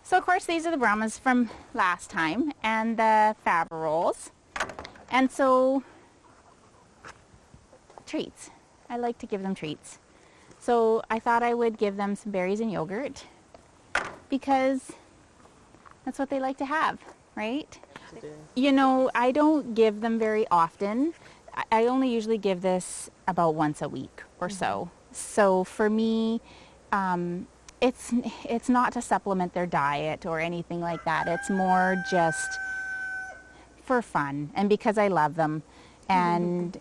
So of course these are the Brahmas from last time and the Faverolles. And so treats. I like to give them treats. So I thought I would give them some berries and yogurt because that's what they like to have, right? You know, I don't give them very often. I only usually give this about once a week or so. So for me, it's not to supplement their diet or anything like that. It's more just for fun and because I love them, and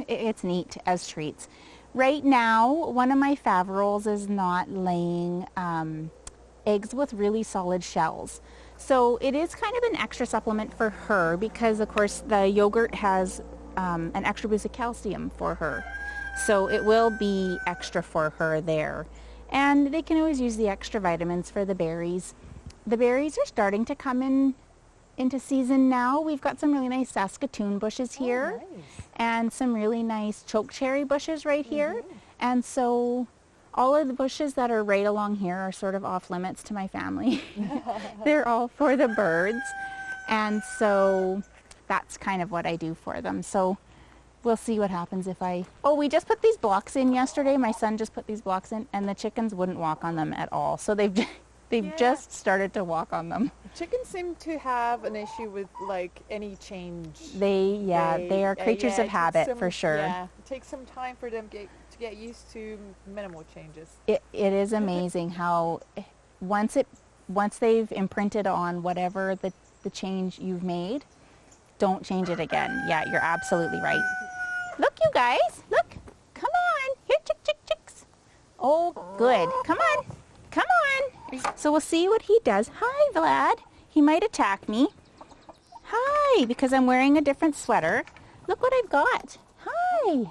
it's neat as treats. Right now, one of my Faverolles is not laying eggs with really solid shells. So it is kind of an extra supplement for her because, of course, the yogurt has an extra boost of calcium for her. So it will be extra for her there. And they can always use the extra vitamins for the berries. The berries are starting to come into season now. We've got some really nice Saskatoon bushes here. Oh, nice. And some really nice choke cherry bushes right here. And so all of the bushes that are right along here are sort of off limits to my family. They're all for the birds. And so that's kind of what I do for them. So we'll see what happens if we just put these blocks in yesterday. My son just put these blocks in and the chickens wouldn't walk on them at all. So they've just started to walk on them. Chickens seem to have an issue with like any change. They are creatures of habit for sure. Yeah, it takes some time for them to get used to minimal changes. It is amazing how once they've imprinted on whatever the change you've made, don't change it again. Yeah, you're absolutely right. Look, you guys, look, come on, here, chicks. Oh, good, come on. So we'll see what he does. Hi, Vlad. He might attack me. Hi, because I'm wearing a different sweater. Look what I've got. Hi.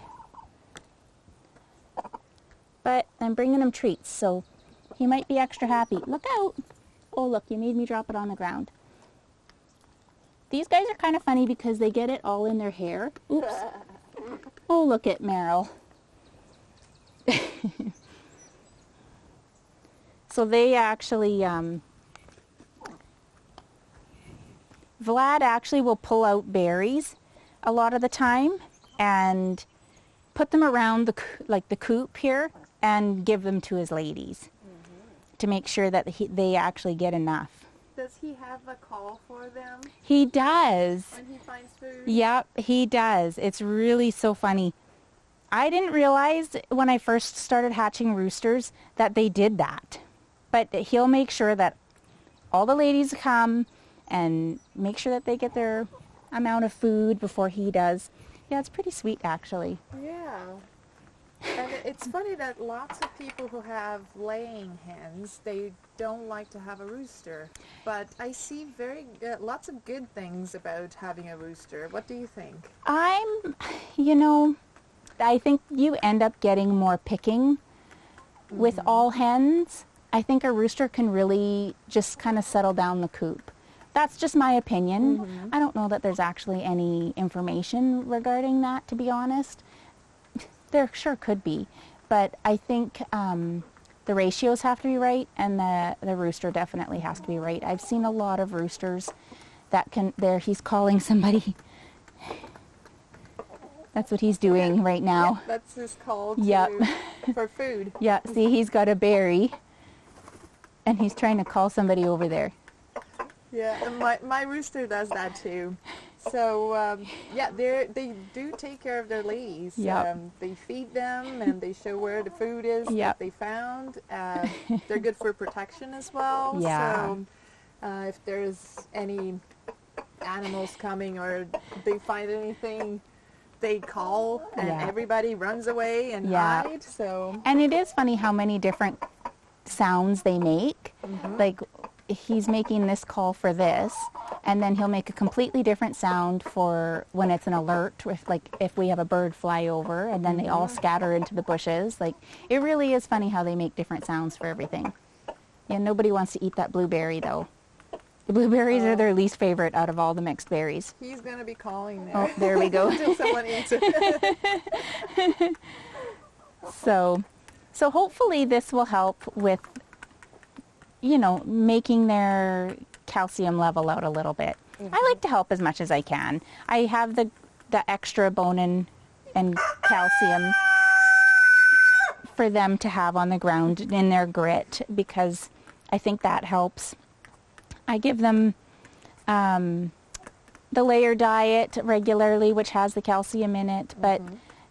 But I'm bringing him treats, so he might be extra happy. Look out. Oh, look, you made me drop it on the ground. These guys are kind of funny because they get it all in their hair. Oops. Oh, look at Meryl. So they actually, Vlad actually will pull out berries a lot of the time and put them around the coop here and give them to his ladies to make sure that they actually get enough. Does he have a call for them? He does. When he finds food? Yep, he does. It's really so funny. I didn't realize when I first started hatching roosters that they did that. But he'll make sure that all the ladies come and make sure that they get their amount of food before he does. Yeah, it's pretty sweet, actually. Yeah. And it's funny that lots of people who have laying hens, they don't like to have a rooster. But I see lots of good things about having a rooster. What do you think? I think you end up getting more picking with all hens. I think a rooster can really just kind of settle down the coop. That's just my opinion. I don't know that there's actually any information regarding that, to be honest. There sure could be, but I think the ratios have to be right, and the rooster definitely has to be right. I've seen a lot of roosters that he's calling somebody. That's what he's doing right now. Yeah, that's his call for food. Yeah, see, he's got a berry. And he's trying to call somebody over there. Yeah, and my rooster does that too. So, they do take care of their ladies. Yep. They feed them and they show where the food is that they found. They're good for protection as well. Yeah. So, if there's any animals coming or they find anything, they call and everybody runs away and hide. So. And it is funny how many different sounds they make. Like he's making this call for this, and then he'll make a completely different sound for when it's an alert, if we have a bird fly over, and then they all scatter into the bushes. Like, it really is funny how they make different sounds for everything. Yeah, nobody wants to eat that blueberry though. The blueberries are their least favorite out of all the mixed berries. He's going to be calling there. Oh, there we go. Until someone eats it. So hopefully this will help with you know, making their calcium level out a little bit. I like to help as much as I can. I have the extra bone and calcium for them to have on the ground in their grit, because I think that helps. I give them the layer diet regularly, which has the calcium in it, but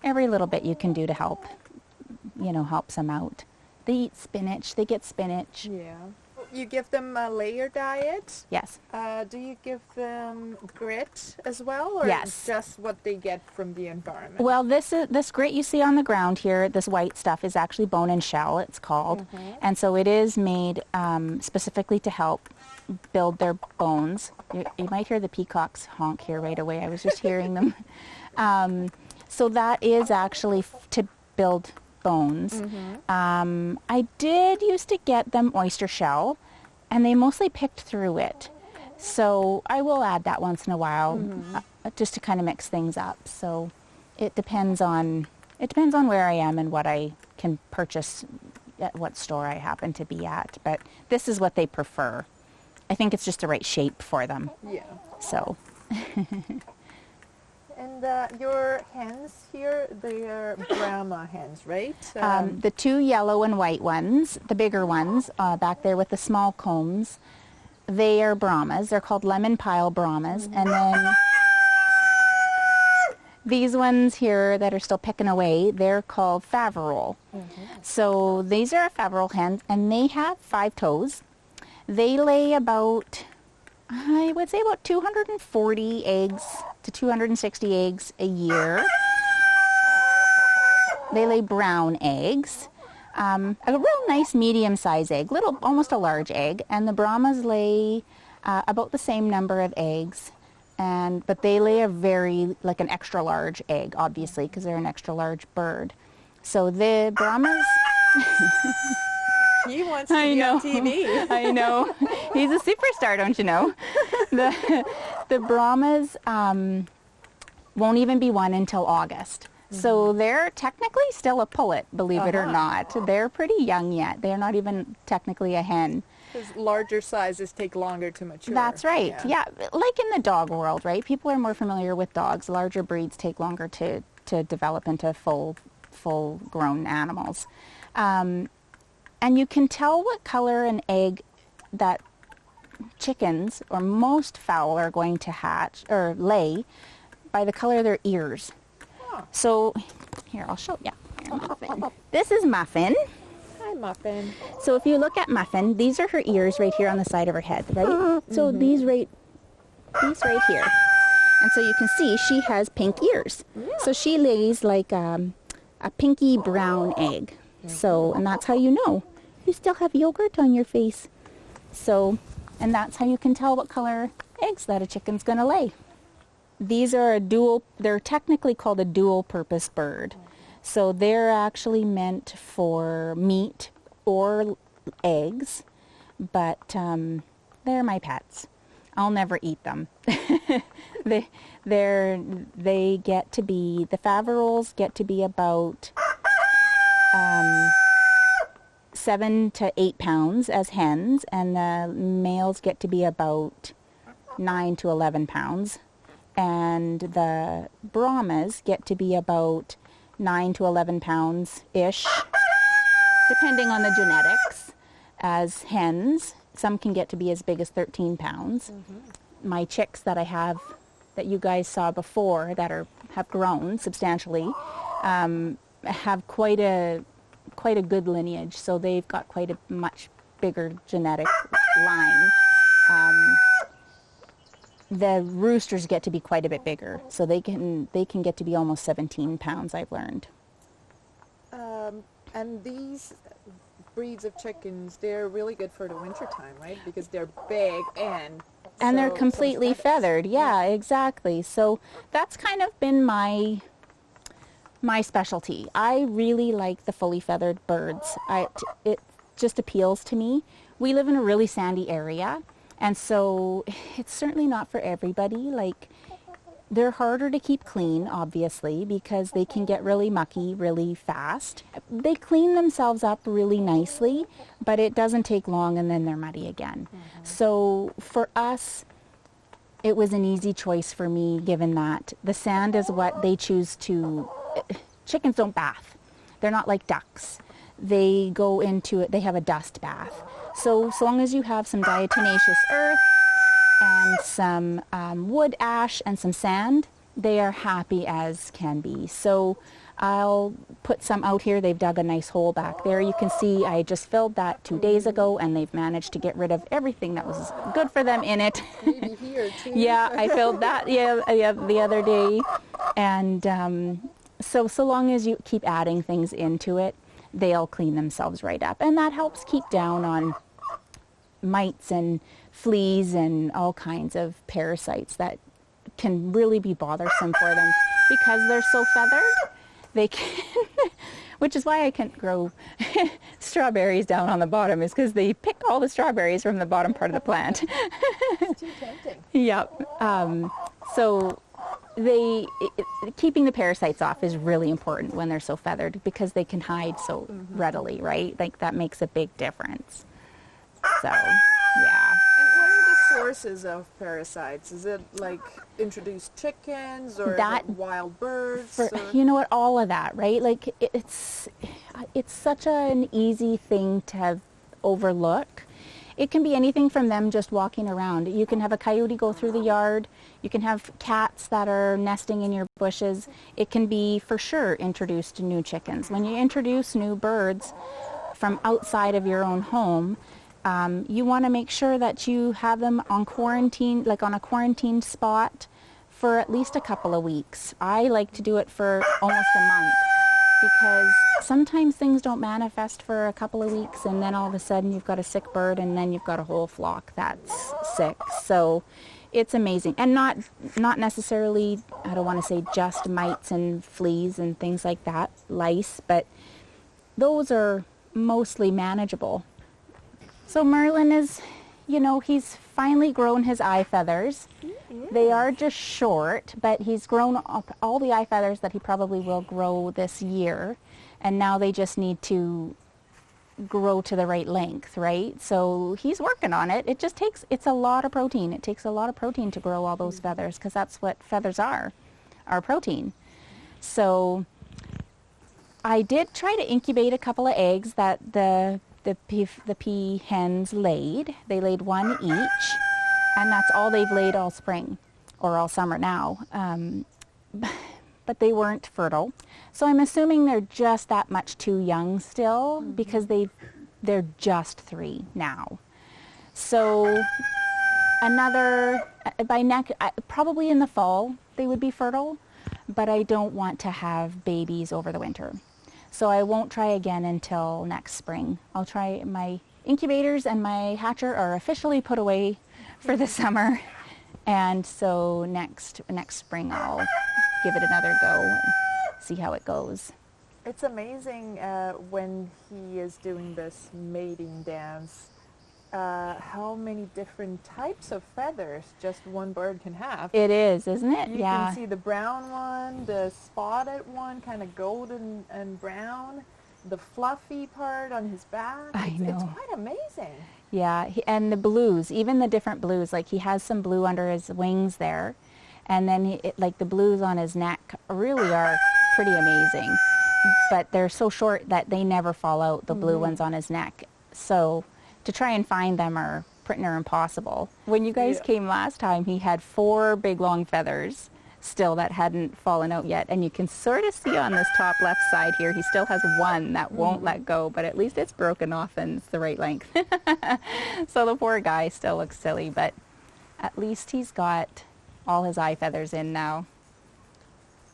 every little bit you can do to help, you know, helps them out. They eat spinach, they get spinach. Yeah. You give them a layer diet? Yes. Do you give them grit as well, or Yes. just what they get from the environment? Well, this grit you see on the ground here, this white stuff, is actually bone and shell, it's called. And so it is made specifically to help build their bones. You might hear the peacocks honk here right away. I was just hearing them. So that is actually to build bones. I did used to get them oyster shell, and they mostly picked through it. So I will add that once in a while, just to kind of mix things up. So it depends on where I am and what I can purchase at what store I happen to be at. But this is what they prefer. I think it's just the right shape for them. Yeah. So. And your hens here, they are Brahma hens, right? The two yellow and white ones, the bigger ones, back there with the small combs, they are Brahmas. They're called lemon pile Brahmas. And then these ones here that are still picking away, they're called Faverolles. So these are Faverolles hens, and they have 5 toes. They lay about, I would say, about 240 eggs to 260 eggs a year. They lay brown eggs, a real nice medium-sized egg, almost a large egg, and the Brahmas lay about the same number of eggs, but they lay an extra large egg, obviously, because they're an extra large bird. So the Brahmas. He wants to be on TV. I know. He's a superstar, don't you know? The Brahmas won't even be one until August. So they're technically still a pullet, believe it or not. They're pretty young yet. They're not even technically a hen. Because larger sizes take longer to mature. That's right. Yeah. Like in the dog world, right? People are more familiar with dogs. Larger breeds take longer to develop into full-grown animals. And you can tell what color an egg that chickens or most fowl are going to hatch or lay by the color of their ears. So here, I'll show you. Here, Muffin. This is Muffin. Hi, Muffin. So if you look at Muffin, these are her ears right here on the side of her head, right? So these right here. And so you can see she has pink ears. So she lays like a pinky brown egg. So, and that's how you know. You still have yogurt on your face. So, and that's how you can tell what color eggs that a chicken's going to lay. These are they're technically called a dual purpose bird. So they're actually meant for meat or eggs, but they're my pets. I'll never eat them. The Faverolles get to be about 7 to 8 pounds as hens, and the males get to be about 9 to 11 pounds. And the Brahmas get to be about 9 to 11 pounds-ish, depending on the genetics, as hens. Some can get to be as big as 13 pounds. My chicks that I have, that you guys saw before, that have grown substantially, have quite a good lineage, so they've got quite a much bigger genetic line. The roosters get to be quite a bit bigger, so they can get to be almost 17 pounds, I've learned. And these breeds of chickens, they're really good for the wintertime, right? Because they're big and they're completely feathered. Yeah, exactly. So that's kind of been my specialty. I really like the fully feathered birds. It just appeals to me. We live in a really sandy area, and so it's certainly not for everybody. Like, They're harder to keep clean, obviously, because they can get really mucky really fast. They clean themselves up really nicely, but it doesn't take long and then they're muddy again. So for us, it was an easy choice for me, given that the sand is what they choose to. Chickens don't bath. They're not like ducks. They go into it, they have a dust bath. So long as you have some diatomaceous earth and some wood ash and some sand, they are happy as can be. So I'll put some out here. They've dug a nice hole back there. You can see I just filled that 2 days ago, and they've managed to get rid of everything that was good for them in it. Maybe here too. Yeah, I filled that the other day. And so long as you keep adding things into it, they'll clean themselves right up. And that helps keep down on mites and fleas and all kinds of parasites that can really be bothersome for them because they're so feathered. They can, which is why I can't grow strawberries down on the bottom, is because they pick all the strawberries from the bottom part of the plant. It's too tempting. Yep. So keeping the parasites off is really important when they're so feathered, because they can hide so readily, right? Like, that makes a big difference. So, yeah. And what are the sources of parasites? Is it like introduced chickens or That- is it wild birds? You know what, all of that, right? Like, it's such an easy thing to have overlook. It can be anything from them just walking around. You can have a coyote go through the yard. You can have cats that are nesting in your bushes. It can be, for sure, introduced new chickens. When you introduce new birds from outside of your own home, you want to make sure that you have them on quarantine, like on a quarantined spot, for at least a couple of weeks. I like to do it for almost a month, because sometimes things don't manifest for a couple of weeks, and then all of a sudden you've got a sick bird, and then you've got a whole flock that's sick. So it's amazing. And not necessarily, I don't want to say just mites and fleas and things like that, lice, but those are mostly manageable. So Merlin is, he's finally grown his eye feathers. They are just short, but he's grown up all the eye feathers that he probably will grow this year. And now they just need to grow to the right length, right? So he's working on it. It's a lot of protein. It takes a lot of protein to grow all those feathers, because that's what feathers are protein. So I did try to incubate a couple of eggs that the pea hens laid. They laid one each, and that's all they've laid all spring, or all summer now. But they weren't fertile. So I'm assuming they're just that much too young still, because they're just 3 now. So probably in the fall they would be fertile, but I don't want to have babies over the winter. So I won't try again until next spring. I'll try. My incubators and my hatcher are officially put away for the summer. And so next spring I'll give it another go and see how it goes. It's amazing when he is doing this mating dance, how many different types of feathers just one bird can have. It is, isn't it? You can see the brown one, the spotted one, kind of golden and brown, the fluffy part on his back. I know. It's quite amazing. Yeah, and the blues, even the different blues, like he has some blue under his wings there, and then like the blues on his neck really are pretty amazing. But they're so short that they never fall out, the blue ones on his neck. So to try and find them are pretty near impossible. When you guys came last time, he had 4 big long feathers still that hadn't fallen out yet. And you can sort of see on this top left side here, he still has 1 that won't let go, but at least it's broken off and it's the right length. So the poor guy still looks silly, but at least he's got all his eye feathers in now.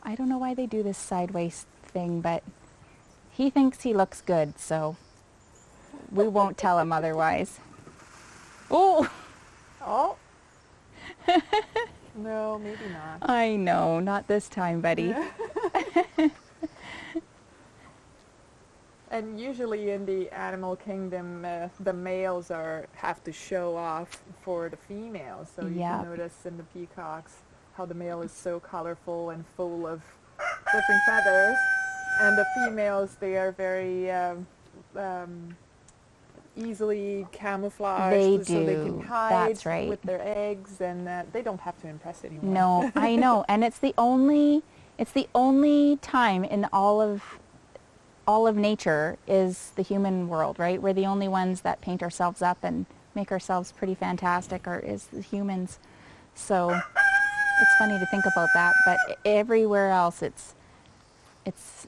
I don't know why they do this sideways thing, but he thinks he looks good, so we won't tell him otherwise. Oh! Oh! No, maybe not. I know, not this time, buddy. And usually in the animal kingdom, the males have to show off for the females. So you can notice in the peacocks how the male is so colorful and full of different feathers, and the females, they are very easily camouflaged, They so they do. can hide That's right. with their eggs, and they don't have to impress anyone. No, I know, and it's the only time in all of nature is the human world, right? We're the only ones that paint ourselves up and make ourselves pretty fantastic, or is the humans. So it's funny to think about that, but everywhere else it's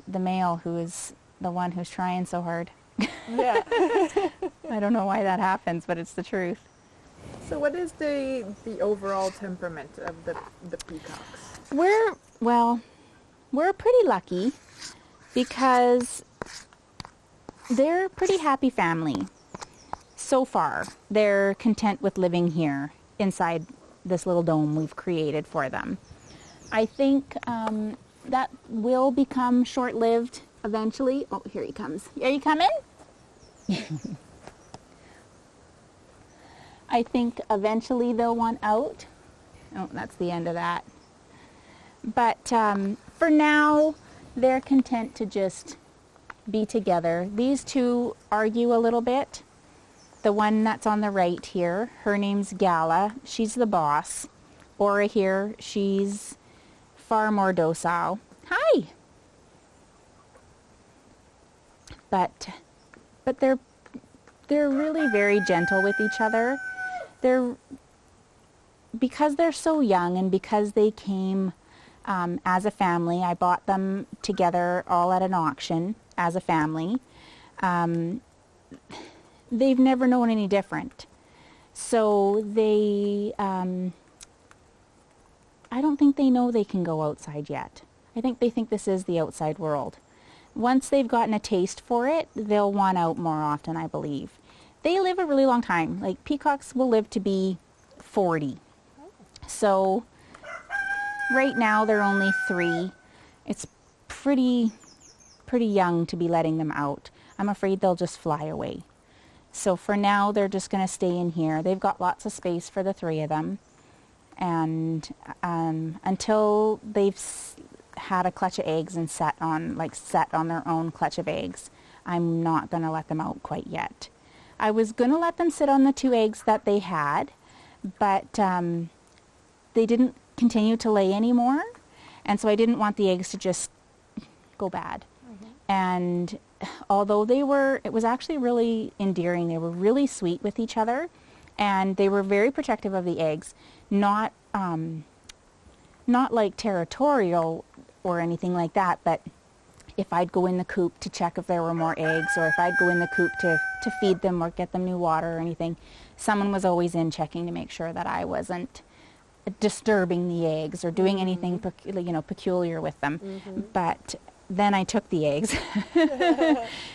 the male who is the one who's trying so hard. Yeah. I don't know why that happens, but it's the truth. So what is the overall temperament of the peacocks? We're pretty lucky because they're a pretty happy family. So far, they're content with living here inside this little dome we've created for them. I think that will become short-lived eventually. Oh, here he comes. Are you coming? I think eventually they'll want out. Oh, that's the end of that. But for now, they're content to just be together. These two argue a little bit. The one that's on the right here, her name's Gala. She's the boss. Aura here, she's far more docile. Hi! But they're really very gentle with each other. Because they're so young and because they came as a family, I bought them together all at an auction as a family. They've never known any different. So I don't think they know they can go outside yet. I think they think this is the outside world. Once they've gotten a taste for it, they'll want out more often, I believe. They live a really long time. Like, peacocks will live to be 40. So right now they're only 3. It's pretty young to be letting them out. I'm afraid they'll just fly away. So for now, they're just going to stay in here. They've got lots of space for the 3 of them. And until they've had a clutch of eggs and set on their own clutch of eggs, I'm not going to let them out quite yet. I was going to let them sit on the 2 eggs that they had, but they didn't continue to lay anymore. And so I didn't want the eggs to just go bad. Mm-hmm. And although it was actually really endearing. They were really sweet with each other, and they were very protective of the eggs. Not like territorial or anything like that, but if I'd go in the coop to check if there were more eggs, or if I'd go in the coop to feed them or get them new water or anything, someone was always in checking to make sure that I wasn't disturbing the eggs or doing anything peculiar with them. Mm-hmm. But then I took the eggs,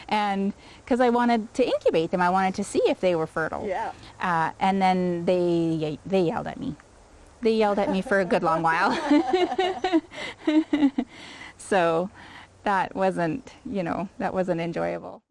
and because I wanted to incubate them, I wanted to see if they were fertile. Yeah. And then they yelled at me. They yelled at me for a good long while. So that wasn't enjoyable.